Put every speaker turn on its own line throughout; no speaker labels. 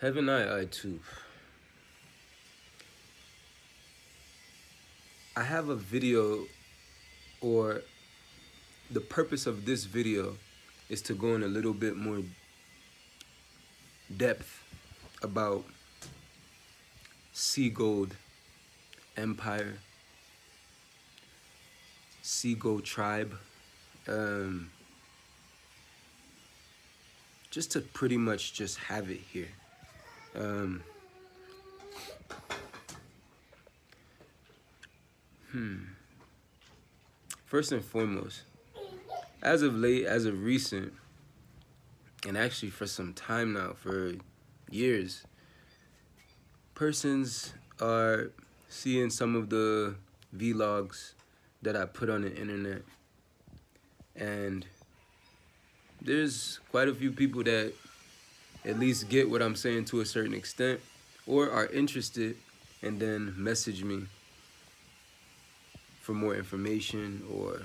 Haven't I too? I have a video, or the purpose of this video is to go in a little bit more depth about SeeGold Empire, SeeGold Tribe, just to pretty much just have it here. First and foremost, as of late, as of recent, and actually for some time now, for years, persons are seeing some of the vlogs that I put on the internet, and there's quite a few people that at least get what I'm saying to a certain extent, or are interested, and then message me for more information, or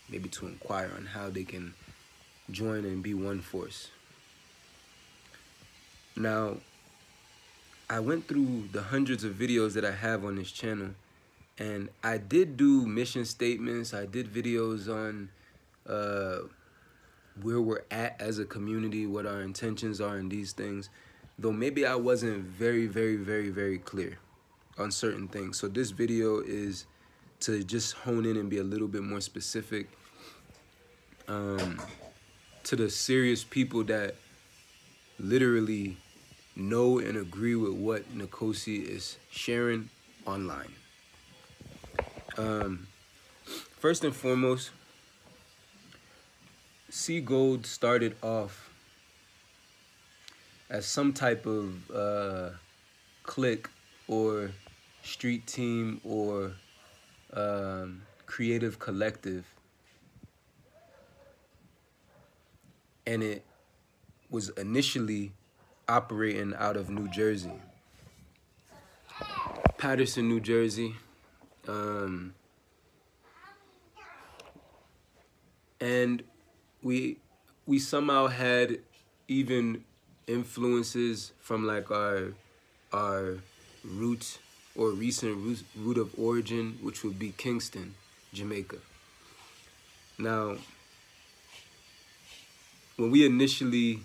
maybe to inquire on how they can join and be one force. Now, I went through the hundreds of videos that I have on this channel, and I did do mission statements. I did videos on where we're at as a community, what our intentions are in these things, though maybe I wasn't very clear on certain things. So this video is to just hone in and be a little bit more specific to the serious people that literally know and agree with what Nikosi is sharing online. First and foremost, SeeGold started off as some type of clique or street team or creative collective, and it was initially operating out of New Jersey, Paterson, New Jersey, and we somehow had even influences from like our roots or recent root of origin, which would be Kingston, Jamaica. Now, when we initially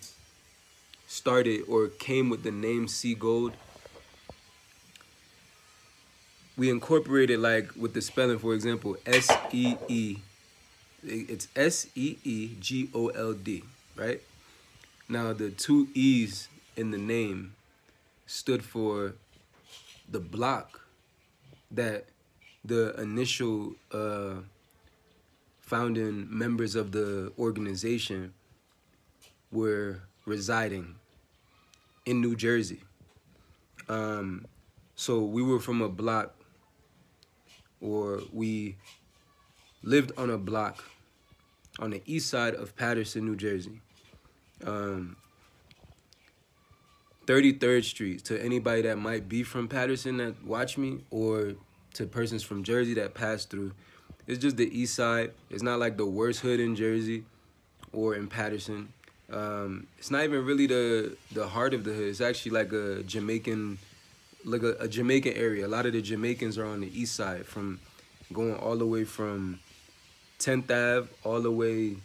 started or came with the name SeeGold, we incorporated, like with the spelling, for example, S-E-E. It's S-E-E-G-O-L-D, right? Now, the two E's in the name stood for the block that the initial founding members of the organization were residing in New Jersey. So we were from a block, or we lived on a block on the east side of Paterson, New Jersey. 33rd Street, to anybody that might be from Paterson that watch me, or to persons from Jersey that pass through. It's just the east side. It's not like the worst hood in Jersey or in Paterson. It's not even really the heart of the hood. It's actually like a Jamaican, like a Jamaican area. A lot of the Jamaicans are on the east side, from going all the way from 10th Ave all the way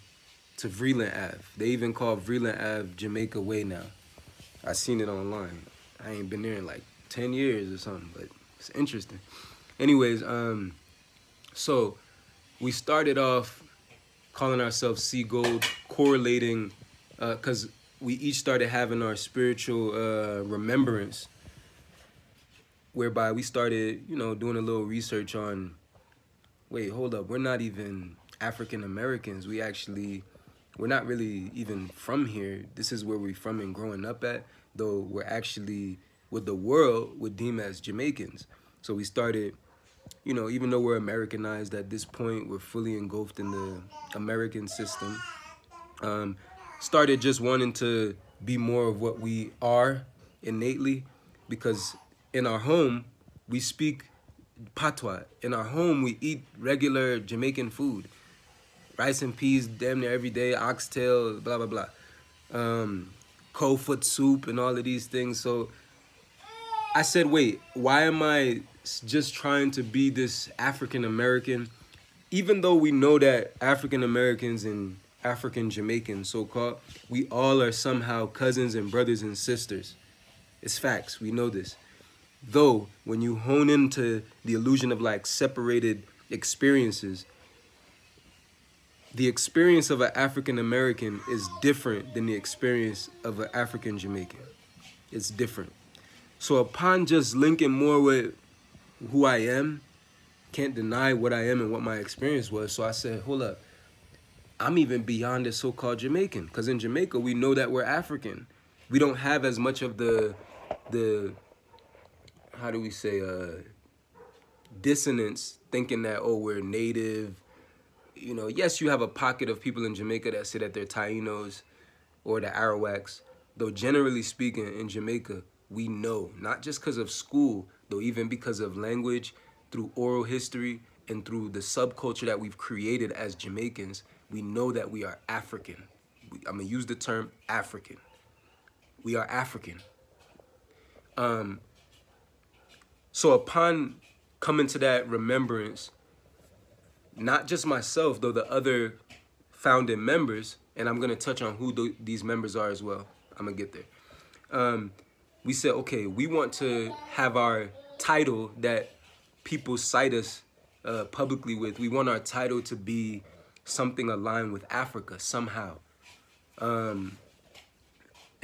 to Vreeland Ave. They even call Vreeland Ave Jamaica Way now. I seen it online. I ain't been there in like 10 years or something, but it's interesting. Anyways, so we started off calling ourselves SeeGold, correlating, because we each started having our spiritual remembrance, whereby we started, you know, doing a little research on, wait, hold up, we're not even African Americans. We're not really even from here. This is where we're from and growing up at, though we're actually, what the world would deem as Jamaicans. So we started, you know, even though we're Americanized at this point, we're fully engulfed in the American system, started just wanting to be more of what we are innately, because in our home, we speak patois. In our home, we eat regular Jamaican food. Rice and peas damn near every day, oxtail, blah, blah, blah. cold foot soup and all of these things. So I said, wait, why am I just trying to be this African American? Even though we know that African Americans and African Jamaicans, so-called, we all are somehow cousins and brothers and sisters. It's facts, we know this. Though, when you hone into the illusion of like separated experiences, the experience of an African American is different than the experience of an African Jamaican. It's different. So upon just linking more with who I am, can't deny what I am and what my experience was. So I said, hold up, I'm even beyond the so-called Jamaican. Because in Jamaica, we know that we're African. We don't have as much of the how do we say, dissonance, thinking that, oh, we're native. You know, yes, you have a pocket of people in Jamaica that say that they're Tainos or the Arawaks. Though generally speaking, in Jamaica, we know, not just because of school, though even because of language, through oral history, and through the subculture that we've created as Jamaicans, we know that we are African. I'm going to use the term African. We are African. So upon coming to that remembrance, not just myself, though the other founding members, and I'm going to touch on who these members are as well. I'm going to get there. We said, okay, we want to have our title that people cite us publicly with. We want our title to be something aligned with Africa somehow.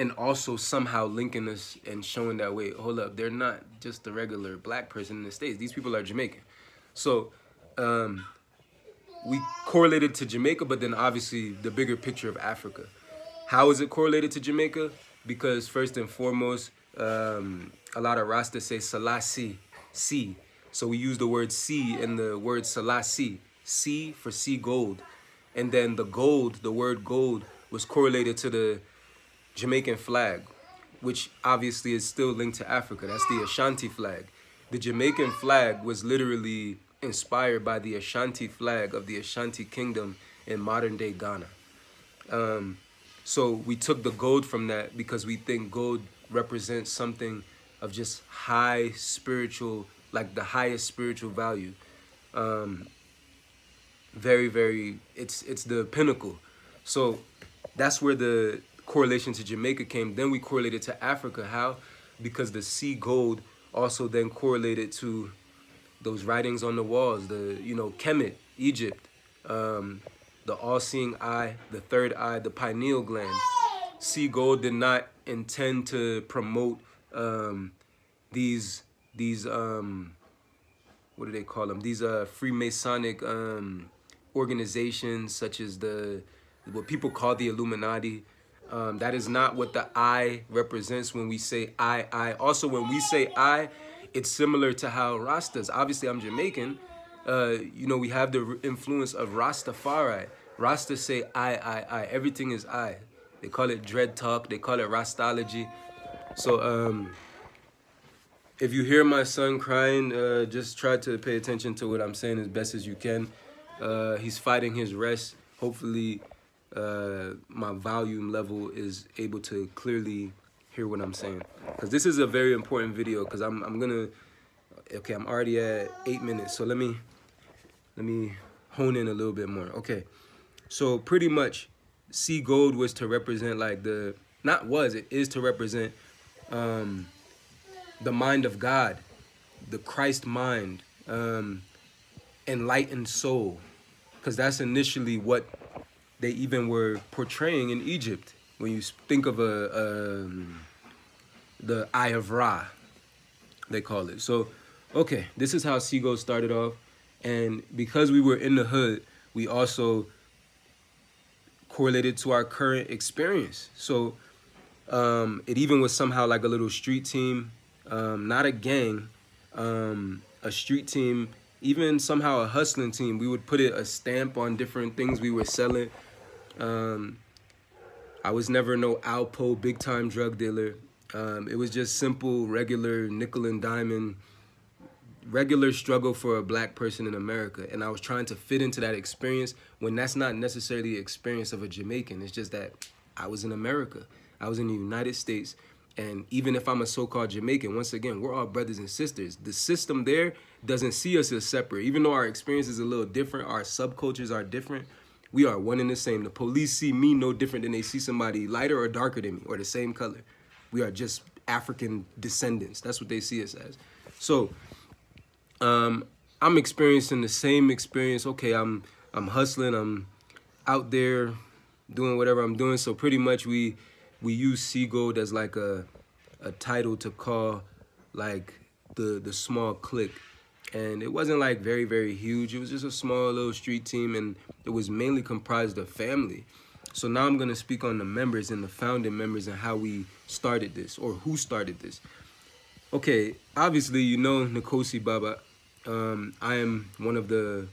And also somehow linking us and showing that, wait, hold up, they're not just a regular black person in the States. These people are Jamaican. So we correlated to Jamaica, but then obviously the bigger picture of Africa. How is it correlated to Jamaica? Because first and foremost, a lot of Rasta say Selassie, C. So we use the word C in the word Selassie. C for SeeGold. And then the gold, the word gold, was correlated to the Jamaican flag, which obviously is still linked to Africa. That's the Ashanti flag. The Jamaican flag was literally inspired by the Ashanti flag of the Ashanti Kingdom in modern-day Ghana. So we took the gold from that because we think gold represents something of just high spiritual, like the highest spiritual value. Very, very, it's the pinnacle. So that's where the correlation to Jamaica came. Then we correlated to Africa. How? Because the SeeGold also then correlated to those writings on the walls, the, you know, Kemet, Egypt, the all-seeing eye, the third eye, the pineal gland. SeeGold did not intend to promote these what do they call them? These Freemasonic organizations, such as what people call the Illuminati. That is not what the I represents when we say I. Also, when we say I, it's similar to how Rastas. Obviously, I'm Jamaican. You know, we have the influence of Rastafari. Rastas say I. Everything is I. They call it dread talk. They call it Rastology. So, if you hear my son crying, just try to pay attention to what I'm saying as best as you can. He's fighting his rest. Hopefully, my volume level is able to clearly hear what I'm saying. Because this is a very important video, because I'm already at 8 minutes. So let me hone in a little bit more. Okay. So pretty much SeeGold was to represent like it is to represent the mind of God, the Christ mind, enlightened soul. Because that's initially what they even were portraying in Egypt. When you think of the Eye of Ra, they call it. So, okay, this is how SeeGold started off. And because we were in the hood, we also correlated to our current experience. So it even was somehow like a little street team, not a gang, a street team, even somehow a hustling team. We would put a stamp on different things we were selling. I was never no Alpo big time drug dealer. It was just simple, regular nickel and diamond, regular struggle for a black person in America. And I was trying to fit into that experience when that's not necessarily the experience of a Jamaican. It's just that I was in America. I was in the United States. And even if I'm a so-called Jamaican, once again, we're all brothers and sisters. The system there doesn't see us as separate. Even though our experience is a little different, our subcultures are different, we are one and the same. The police see me no different than they see somebody lighter or darker than me or the same color. We are just African descendants. That's what they see us as. So I'm experiencing the same experience. Okay, I'm hustling. I'm out there doing whatever I'm doing. So pretty much we use SeeGold as like a title to call like the small clique. And it wasn't like very, very huge. It was just a small little street team, and it was mainly comprised of family. So now I'm gonna speak on the members and the founding members and how we started this, or who started this. Okay, obviously you know Nikosi Baba. I am one of the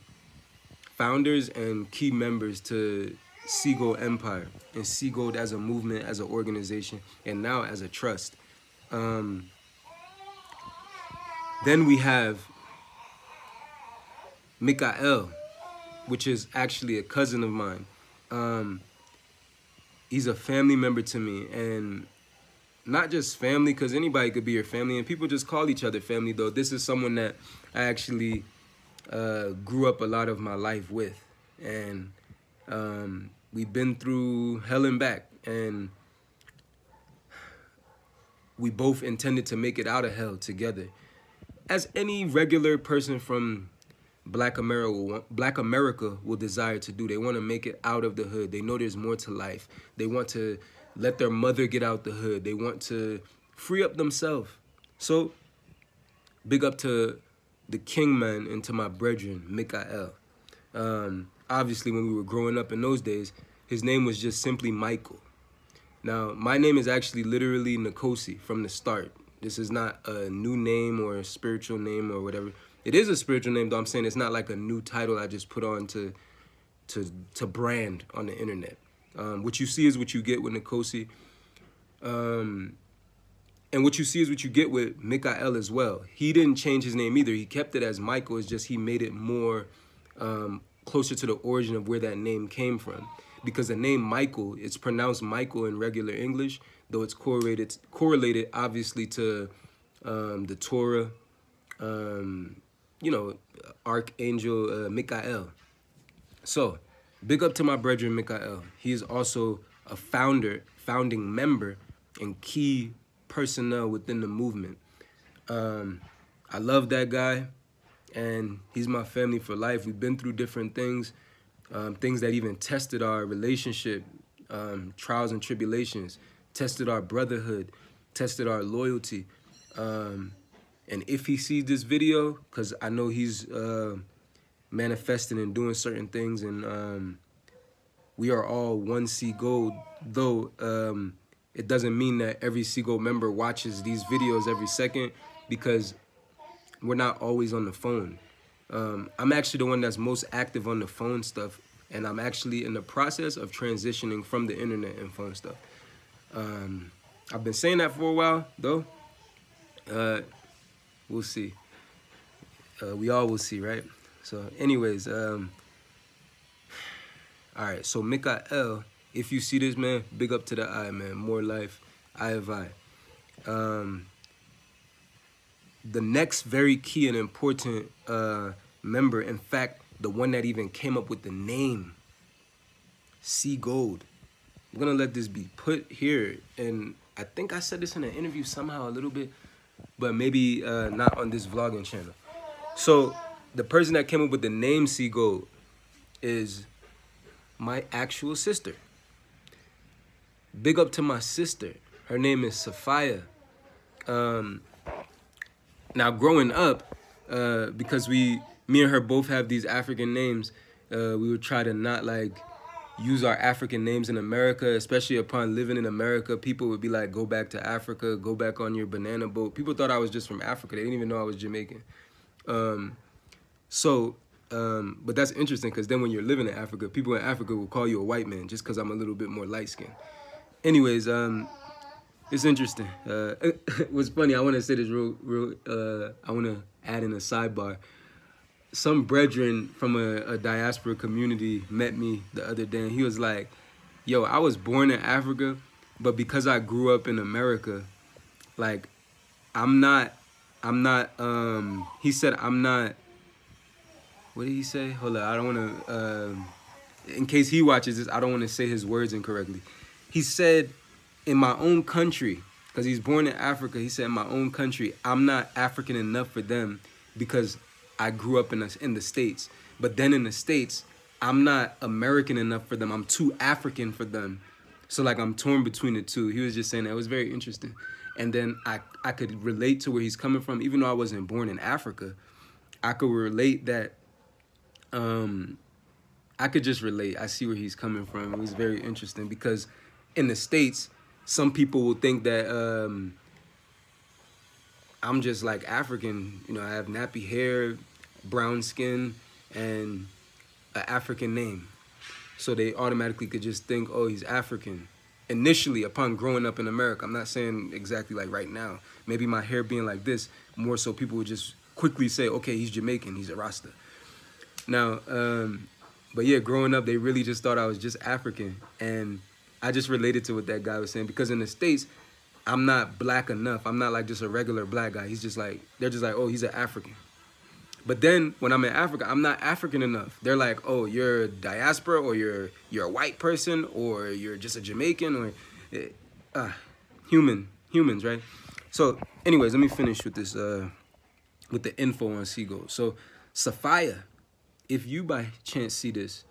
founders and key members to SeeGold Empire and SeeGold as a movement, as an organization, and now as a trust. Then we have Mikael, which is actually a cousin of mine. He's a family member to me, and not just family, because anybody could be your family, and people just call each other family, though. This is someone that I actually grew up a lot of my life with, and we've been through hell and back, and we both intended to make it out of hell together. As any regular person from Black America will desire to do. They want to make it out of the hood. They know there's more to life. They want to let their mother get out the hood. They want to free up themselves. So, big up to the king man and to my brethren, Mikael. Obviously, when we were growing up in those days, his name was just simply Michael. Now, my name is actually literally Nikosi from the start. This is not a new name or a spiritual name or whatever. It is a spiritual name, though. I'm saying it's not like a new title I just put on to brand on the internet. What you see is what you get with Nikosi. And what you see is what you get with Mikael as well. He didn't change his name either. He kept it as Michael. It's just he made it more closer to the origin of where that name came from. Because the name Michael, it's pronounced Michael in regular English, though it's correlated obviously to the Torah, you know, Archangel Mikael. So, big up to my brethren Mikael. He is also a founding member, and key personnel within the movement. I love that guy, and he's my family for life. We've been through different things, things that even tested our relationship, trials and tribulations, tested our brotherhood, tested our loyalty. And if he sees this video, because I know he's manifesting and doing certain things, and we are all one SeeGold, though it doesn't mean that every SeeGold member watches these videos every second, because we're not always on the phone. I'm actually the one that's most active on the phone stuff, and I'm actually in the process of transitioning from the internet and phone stuff. I've been saying that for a while, though. We'll see. We all will see, right? So anyways, all right, so Mikael, if you see this, man, big up to the eye, man. More life, I have I. The next very key and important member, in fact, the one that even came up with the name, SeeGold. I'm gonna let this be put here, and I think I said this in an interview somehow a little bit, but maybe not on this vlogging channel. So the person that came up with the name SeeGold is my actual sister. Big up to my sister. Her name is Sophia. Now growing up, because me and her both have these African names, we would try to not like use our African names in America, especially upon living in America. People would be like, go back to Africa, go back on your banana boat. People thought I was just from Africa. They didn't even know I was Jamaican. But that's interesting, because then when you're living in Africa, people in Africa will call you a white man just because I'm a little bit more light-skinned. Anyways, it's interesting. What's funny, I want to say this I want to add in a sidebar. Some brethren from a diaspora community met me the other day, and he was like, yo, I was born in Africa, But because I grew up in America, like, I'm not, he said I'm not, what did he say? Hold on, I don't want to, in case he watches this, I don't want to say his words incorrectly. He said, in my own country, because he's born in Africa, he said, in my own country, I'm not African enough for them because I grew up in the States. But then in the States, I'm not American enough for them. I'm too African for them. So, like, I'm torn between the two. He was just saying that. It was very interesting. And then I could relate to where he's coming from. Even though I wasn't born in Africa, I could relate that, I could just relate. I see where he's coming from. It was very interesting because in the States, some people will think that I'm just like African. You know, I have nappy hair, brown skin, and an African name. So they automatically could just think, oh, he's African. Initially, upon growing up in America, I'm not saying exactly like right now. Maybe my hair being like this, more so people would just quickly say, okay, he's Jamaican, he's a Rasta. Now, but yeah, growing up, they really just thought I was just African. And I just related to what that guy was saying. Because in the States, I'm not black enough. I'm not like just a regular black guy. He's just like, they're just like, oh, he's an African. But then when I'm in Africa, I'm not African enough. They're like, oh, you're diaspora, or you're a white person, or you're just a Jamaican, or humans, right? So anyways, let me finish with this, with the info on SeeGold. So Sophia, if you by chance see this,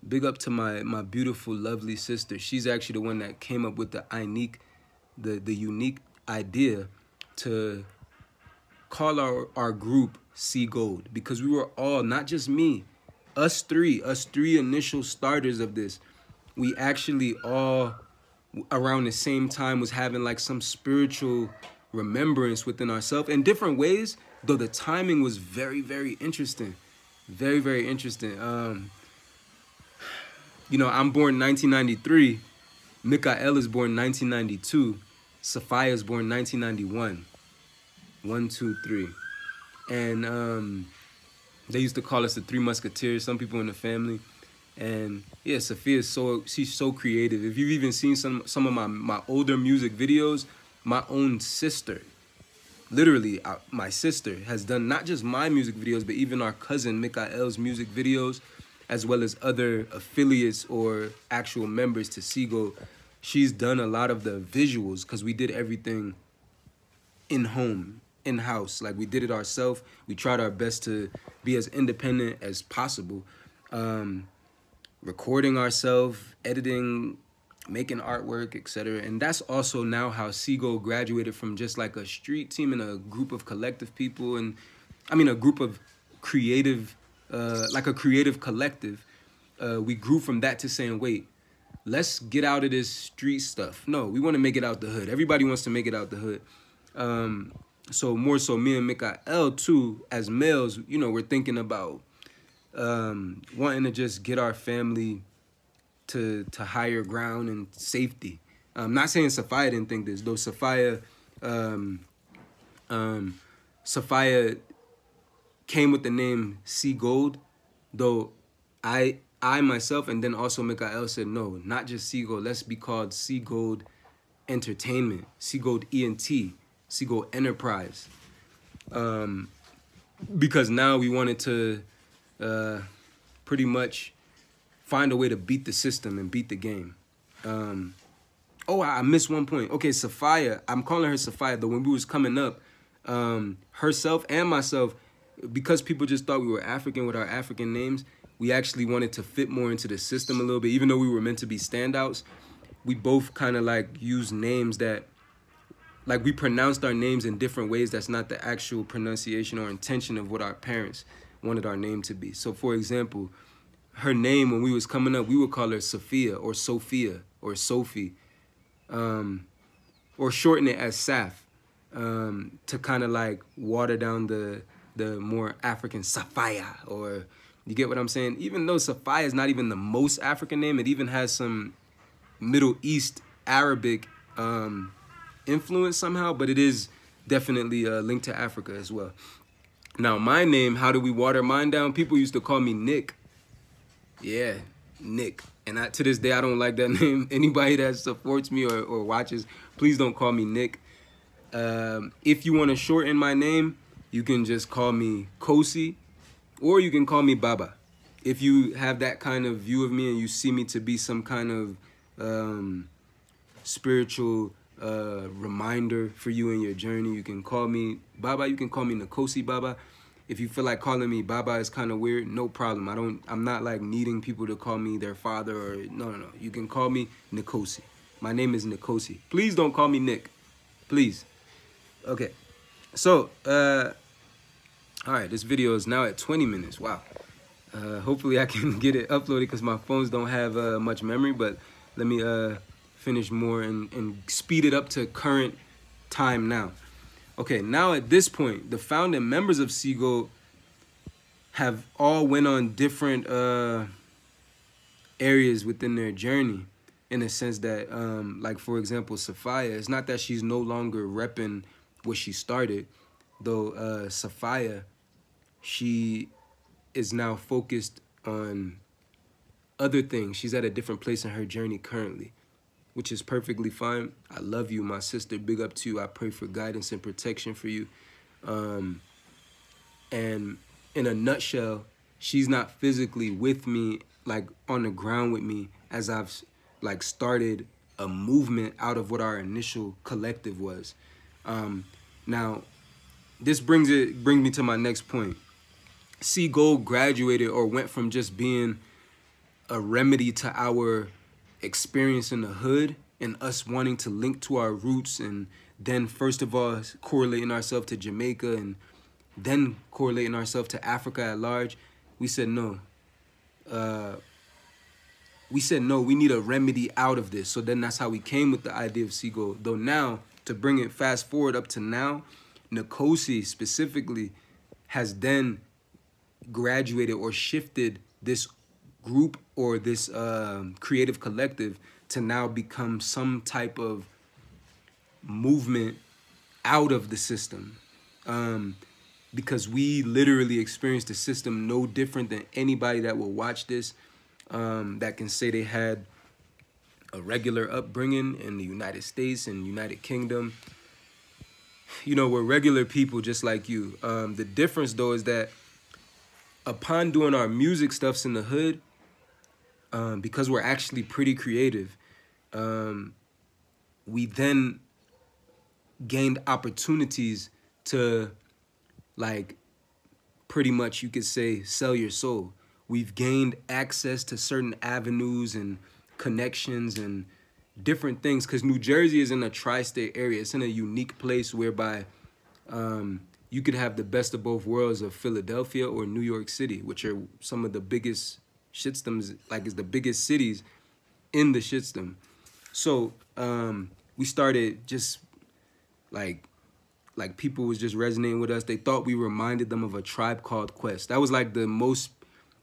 big up to my beautiful, lovely sister. She's actually the one that came up with the unique idea to call our group SeeGold, because we were all, not just me, us three initial starters of this, we actually all around the same time was having like some spiritual remembrance within ourselves in different ways, though the timing was very, very interesting. Very, very interesting. You know, I'm born 1993. Mikael is born 1992. Sophia is born 1991. 1, 2, 3. And they used to call us the Three Musketeers, some people in the family. And yeah, Sophia is she's so creative. If you've even seen some of my older music videos, my own sister, literally my sister has done not just my music videos, but even our cousin Mikael's music videos, as well as other affiliates or actual members to SeeGold. She's done a lot of the visuals because we did everything in-house. Like, we did it ourselves. We tried our best to be as independent as possible. Recording ourselves, editing, making artwork, etc. And that's also now how SeeGold graduated from just like a street team and a group of collective people, and I mean a group of creative, like a creative collective. We grew from that to saying, wait, let's get out of this street stuff. No, we want to make it out the hood. Everybody wants to make it out the hood. So more so me and Mikael too, as males, you know, we're thinking about wanting to just get our family to higher ground and safety. I'm not saying Sophia didn't think this, though. Sophia came with the name SeeGold, though I myself and then also Mikael said, no, not just SeeGold, let's be called SeeGold Entertainment, SeeGold ENT, SeeGold Enterprise. Because now we wanted to pretty much find a way to beat the system and beat the game. Oh, I missed one point. Okay, Sophia, I'm calling her Sophia, though when we was coming up, herself and myself, because people just thought we were African with our African names, we actually wanted to fit more into the system a little bit. Even though we were meant to be standouts, we both kind of like used names that, like, we pronounced our names in different ways. That's not the actual pronunciation or intention of what our parents wanted our name to be. So, for example, her name, when we was coming up, we would call her Sophia or Sophia or Sophie, or shorten it as Saf, to kind of like water down the more African Sophia, or you get what I'm saying? Even though Sophia is not even the most African name, it even has some Middle East Arabic influence somehow, but it is definitely linked to Africa as well. Now, my name, how do we water mine down? People used to call me Nick. Yeah, Nick. And to this day, I don't like that name. Anybody that supports me or watches, please don't call me Nick. If you want to shorten my name, you can just call me Kosi, or you can call me Baba. If you have that kind of view of me and you see me to be some kind of spiritual reminder for you in your journey, you can call me Baba. You can call me Nikosi Baba. If you feel like calling me Baba is kind of weird, no problem. I'm not like needing people to call me their father or no. You can call me Nikosi. My name is Nikosi. Please don't call me Nick. Please. Okay. So, all right, this video is now at 20 minutes. Wow. Hopefully I can get it uploaded because my phones don't have much memory, but let me finish more and speed it up to current time now. Okay, now at this point, the founding members of SeeGold have all went on different areas within their journey, in the sense that, like, for example, Sophia, it's not that she's no longer repping what she started, though Sophia, she is now focused on other things. She's at a different place in her journey currently, which is perfectly fine. I love you, my sister. Big up to you. I pray for guidance and protection for you. And in a nutshell, she's not physically with me, like on the ground with me, as I've like started a movement out of what our initial collective was. Now, this brings me to my next point. SeeGold graduated or went from just being a remedy to our experience in the hood and us wanting to link to our roots, and then first of all correlating ourselves to Jamaica and then correlating ourselves to Africa at large. We said no. We need a remedy out of this. So then that's how we came with the idea of SeeGold. Though now, to bring it fast forward up to now, Nikosi specifically has then graduated or shifted this group or this creative collective to now become some type of movement out of the system, because we literally experienced the system no different than anybody that will watch this, that can say they had a regular upbringing in the United States and United Kingdom. You know, we're regular people just like you. The difference though is that upon doing our music stuffs in the hood, because we're actually pretty creative, we then gained opportunities to, like, pretty much you could say sell your soul. We've gained access to certain avenues and connections and different things, because New Jersey is in a tri-state area. It's in a unique place whereby you could have the best of both worlds of Philadelphia or New York City, which are some of the biggest shitstoms, like it's the biggest cities in the shitstom. So we started just like people was just resonating with us. They thought we reminded them of a Tribe Called Quest. That was like the most,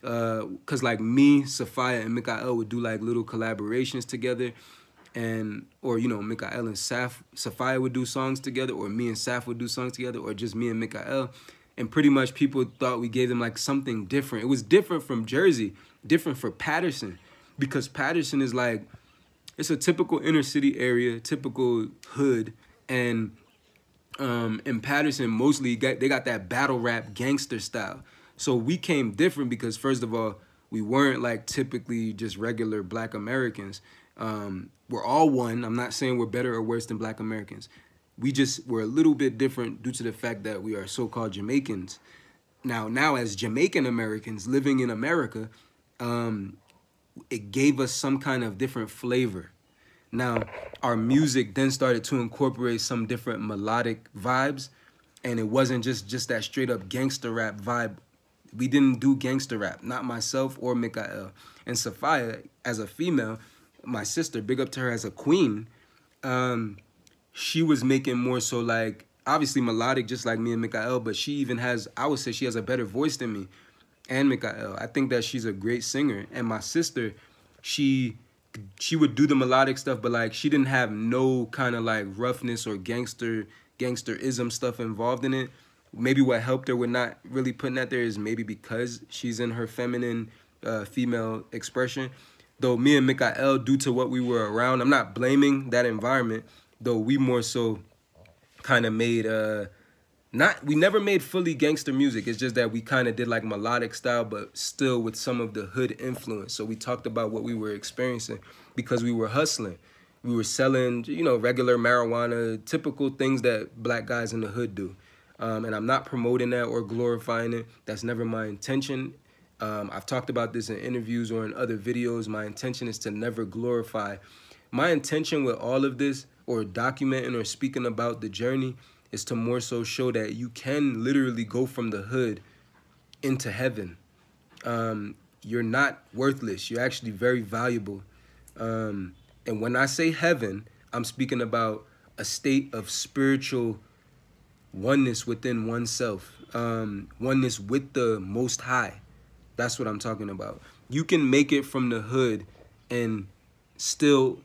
cause like me, Sophia, and Mikael would do like little collaborations together, or you know, Mikael and Sophia would do songs together, or me and Saf would do songs together, or just me and Mikael. And pretty much people thought we gave them like something different. It was different from Jersey, different for Patterson, because Patterson is like, it's a typical inner city area, typical hood, and in Patterson mostly they got that battle rap gangster style. So we came different because first of all, we weren't like typically just regular Black Americans. We're all one. I'm not saying we're better or worse than Black Americans. We're a little bit different due to the fact that we are so-called Jamaicans. Now as Jamaican Americans living in America, it gave us some kind of different flavor. Now, our music then started to incorporate some different melodic vibes, and it wasn't just that straight up gangster rap vibe. We didn't do gangster rap, not myself or Mikael. And Sophia, as a female, my sister, big up to her as a queen, she was making more so like, obviously melodic, just like me and Mikael, but she even has, I would say she has a better voice than me and Mikael. I think that she's a great singer. And my sister, she would do the melodic stuff, but like she didn't have no kind of like roughness or gangsterism stuff involved in it. Maybe what helped her with not really putting that there is maybe because she's in her feminine female expression. Though me and Mikael, due to what we were around, I'm not blaming that environment, though we more so kind of made, we never made fully gangster music. It's just that we kind of did like melodic style, but still with some of the hood influence. So we talked about what we were experiencing because we were hustling. We were selling, you know, regular marijuana, typical things that black guys in the hood do. And I'm not promoting that or glorifying it. That's never my intention. I've talked about this in interviews or in other videos. My intention is to never glorify. My intention with all of this, or documenting or speaking about the journey, is to more so show that you can literally go from the hood into heaven. You're not worthless. You're actually very valuable. And when I say heaven, I'm speaking about a state of spiritual oneness within oneself, oneness with the Most High. That's what I'm talking about. You can make it from the hood and still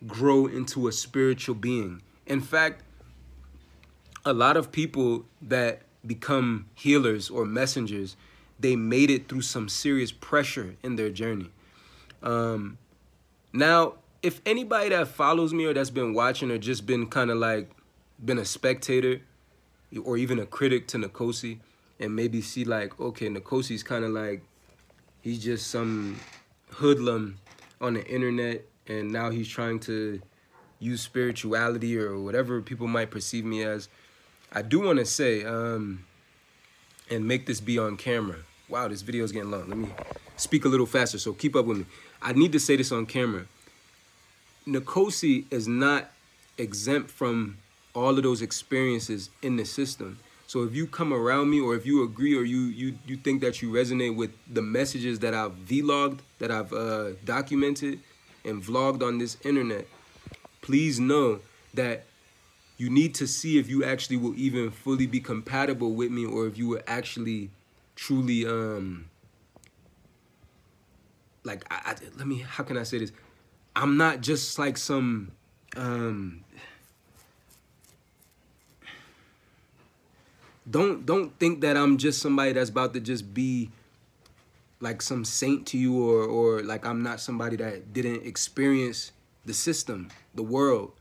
grow into a spiritual being. In fact, a lot of people that become healers or messengers, they made it through some serious pressure in their journey. Now, if anybody that follows me or that's been watching or just been kind of like been a spectator or even a critic to Nikosi, and maybe see like, okay, Nikosi's kind of like, he's just some hoodlum on the internet, and now he's trying to use spirituality or whatever people might perceive me as. I do want to say, and make this be on camera. Wow, this video is getting long. Let me speak a little faster, so keep up with me. I need to say this on camera. Nikosi is not exempt from all of those experiences in the system. So if you come around me, or if you agree, or you think that you resonate with the messages that I've vlogged, that I've documented and vlogged on this internet, please know that you need to see if you actually will even fully be compatible with me, or if you will actually truly like how can I say this? I'm not just like some Don't think that I'm just somebody that's about to just be like some saint to you, or like I'm not somebody that didn't experience the system, the world.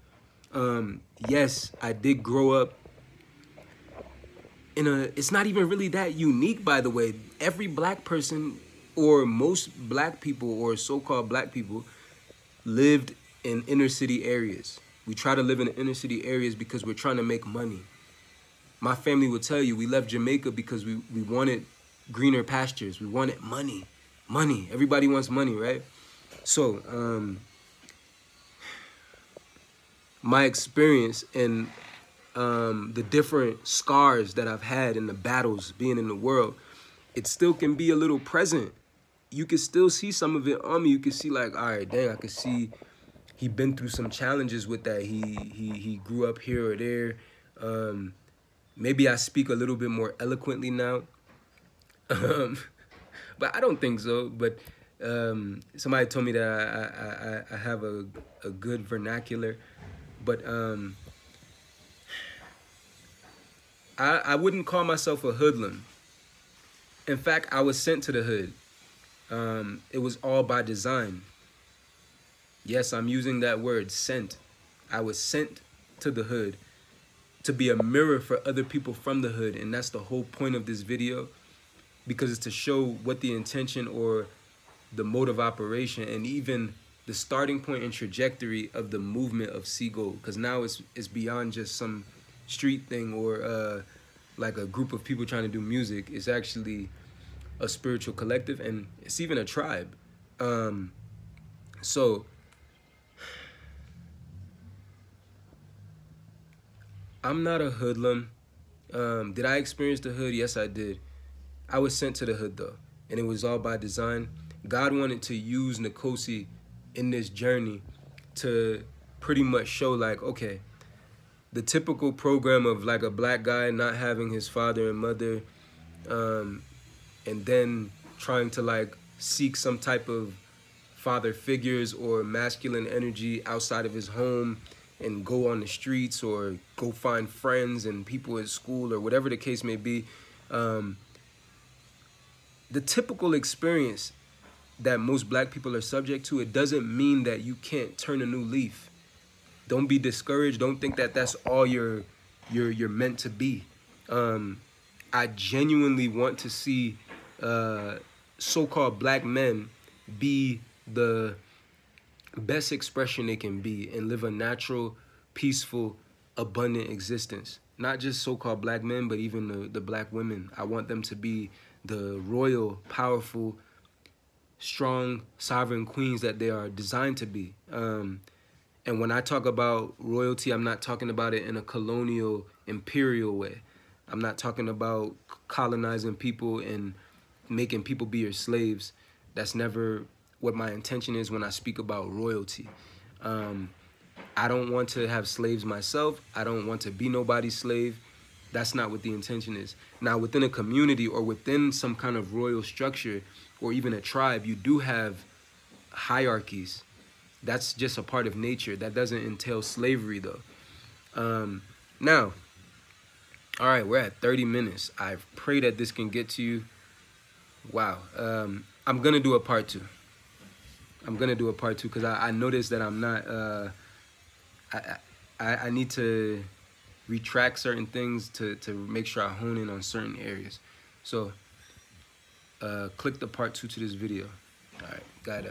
Yes, I did grow up in it's not even really that unique, by the way. Every black person, or most black people, or so-called black people, lived in inner city areas. We try to live in the inner city areas because we're trying to make money. My family will tell you we left Jamaica because we wanted greener pastures. We wanted money. Money. Everybody wants money, right? So, my experience and the different scars that I've had in the battles being in the world, it still can be a little present. You can still see some of it on me. You can see like, all right, dang, I can see he been through some challenges with that. He grew up here or there. Maybe I speak a little bit more eloquently now, but I don't think so. But somebody told me that I have a good vernacular, but I wouldn't call myself a hoodlum. In fact, I was sent to the hood. It was all by design. Yes, I'm using that word, sent. I was sent to the hood to be a mirror for other people from the hood. And that's the whole point of this video, because it's to show what the intention or the mode of operation and even the starting point and trajectory of the movement of SeeGold. Because now it's beyond just some street thing or like a group of people trying to do music. It's actually a spiritual collective, and it's even a tribe. So I'm not a hoodlum. Did I experience the hood? Yes, I did. I was sent to the hood though, and it was all by design. God wanted to use Nikosi in this journey to pretty much show like, okay, the typical program of like a black guy not having his father and mother, and then trying to like seek some type of father figures or masculine energy outside of his home and go on the streets or go find friends and people at school or whatever the case may be. the typical experience that most black people are subject to, it doesn't mean that you can't turn a new leaf. Don't be discouraged. Don't think that that's all you're meant to be. I genuinely want to see so-called black men be the best expression they can be and live a natural, peaceful, abundant existence. Not just so-called black men, but even the black women. I want them to be the royal, powerful, strong, sovereign queens that they are designed to be. And when I talk about royalty, I'm not talking about it in a colonial, imperial way. I'm not talking about colonizing people and making people be your slaves. That's never what my intention is when I speak about royalty. I don't want to have slaves myself. I don't want to be nobody's slave. That's not what the intention is. Now, within a community or within some kind of royal structure or even a tribe, you do have hierarchies. That's just a part of nature. That doesn't entail slavery, though. Now, all right, we're at 30 minutes. I pray that this can get to you. Wow. I'm going to do a part 2. I'm going to do a part 2 because I noticed that I'm not... I need to retract certain things to make sure I hone in on certain areas. So, click the part 2 to this video. All right, got